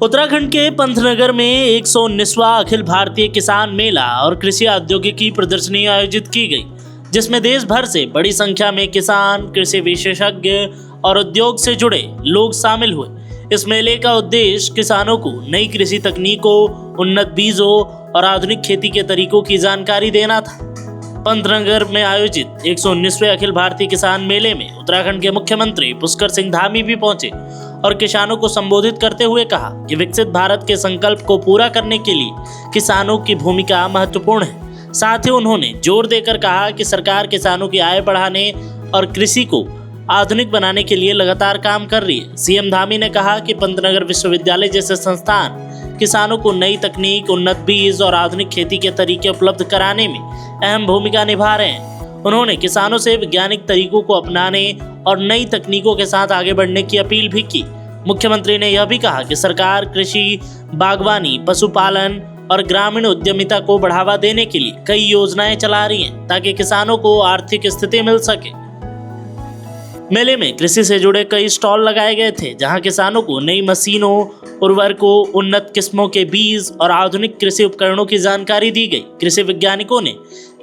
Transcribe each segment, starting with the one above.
उत्तराखंड के पंतनगर में 119वां अखिल भारतीय किसान मेला और कृषि औद्योगिकी प्रदर्शनी आयोजित की गई, जिसमें देश भर से बड़ी संख्या में किसान, कृषि विशेषज्ञ और उद्योग से जुड़े लोग शामिल हुए। इस मेले का उद्देश्य किसानों को नई कृषि तकनीकों, उन्नत बीजों और आधुनिक खेती के तरीकों की जानकारी देना था। पंतनगर में आयोजित 119वें अखिल भारतीय किसान मेले में उत्तराखंड के मुख्यमंत्री पुष्कर सिंह धामी भी पहुंचे और किसानों को संबोधित करते हुए कहा कि विकसित भारत के संकल्प को पूरा करने के लिए किसानों की भूमिका महत्वपूर्ण है। साथ ही उन्होंने जोर देकर कहा कि सरकार किसानों की आय बढ़ाने और कृषि को आधुनिक बनाने के लिए लगातार काम कर रही है। सीएम धामी ने कहा कि पंतनगर विश्वविद्यालय जैसे संस्थान किसानों को नई तकनीक, उन्नत बीज और आधुनिक खेती के तरीके उपलब्ध कराने में अहम भूमिका निभा रहे हैं। उन्होंने किसानों से वैज्ञानिक तरीकों को अपनाने और नई तकनीकों के साथ आगे बढ़ने की अपील भी की। मुख्यमंत्री ने यह भी कहा कि सरकार कृषि, बागवानी, पशुपालन और ग्रामीण उद्यमिता को बढ़ावा देने के लिए कई योजनाएं चला रही हैं ताकि किसानों को आर्थिक स्थिति मिल सके। मेले में कृषि से जुड़े कई स्टॉल लगाए गए थे, जहां किसानों को नई मशीनों, उर्वरकों, उन्नत किस्मों के बीज और आधुनिक कृषि उपकरणों की जानकारी दी गई। कृषि वैज्ञानिकों ने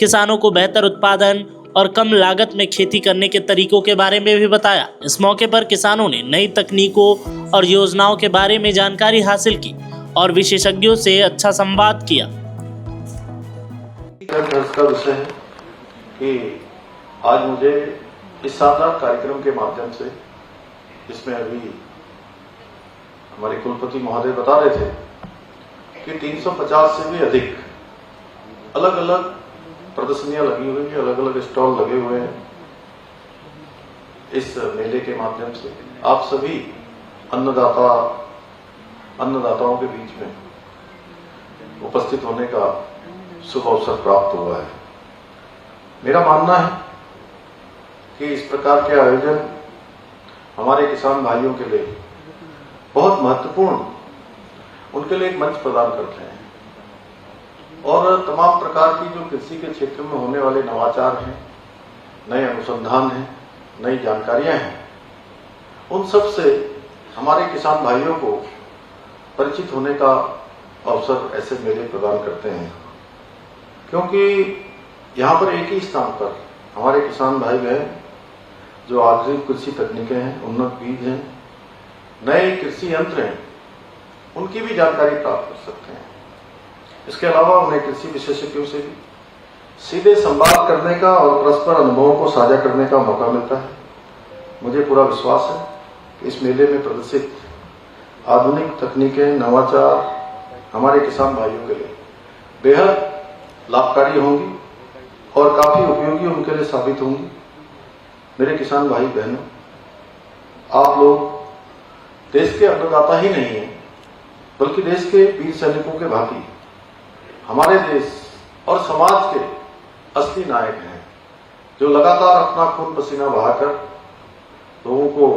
किसानों को बेहतर उत्पादन और कम लागत में खेती करने के तरीकों के बारे में भी बताया। इस मौके पर किसानों ने नई तकनीकों और योजनाओं के बारे में जानकारी हासिल की और विशेषज्ञों से अच्छा संवाद किया। का विषय है कि आज मुझे इस शानदार कार्यक्रम के माध्यम से, जिसमें अभी हमारे कुलपति महोदय बता रहे थे कि 350 से भी अधिक अलग अलग प्रदर्शनियां लगी हुई हैं, अलग अलग स्टॉल लगे हुए हैं। इस मेले के माध्यम से आप सभी अन्नदाताओं के बीच में उपस्थित होने का शुभ अवसर प्राप्त हुआ है। मेरा मानना है कि इस प्रकार के आयोजन हमारे किसान भाइयों के लिए बहुत महत्वपूर्ण, उनके लिए एक मंच प्रदान करते हैं और तमाम प्रकार की जो कृषि के क्षेत्र में होने वाले नवाचार हैं, नए अनुसंधान हैं, नई जानकारियां हैं, उन सब से हमारे किसान भाइयों को परिचित होने का अवसर ऐसे मेले प्रदान करते हैं। क्योंकि यहाँ पर एक ही स्थान पर हमारे किसान भाई बहन जो आधुनिक कृषि तकनीकें हैं, उन्नत बीज हैं, नए कृषि यंत्र हैं, उनकी भी जानकारी प्राप्त कर सकते हैं। इसके अलावा उन्हें कृषि विशेषज्ञों से भी सीधे संवाद करने का और परस्पर अनुभवों को साझा करने का मौका मिलता है। मुझे पूरा विश्वास है कि इस मेले में प्रदर्शित आधुनिक तकनीकें, नवाचार हमारे किसान भाइयों के लिए बेहद लाभकारी होंगी और काफी उपयोगी उनके लिए साबित होंगी। मेरे किसान भाई बहनों, आप लोग देश के अन्नदाता ही नहीं हैं, बल्कि देश के वीर सैनिकों के भांति हमारे देश और समाज के असली नायक हैं, जो लगातार अपना खून पसीना बहाकर लोगों को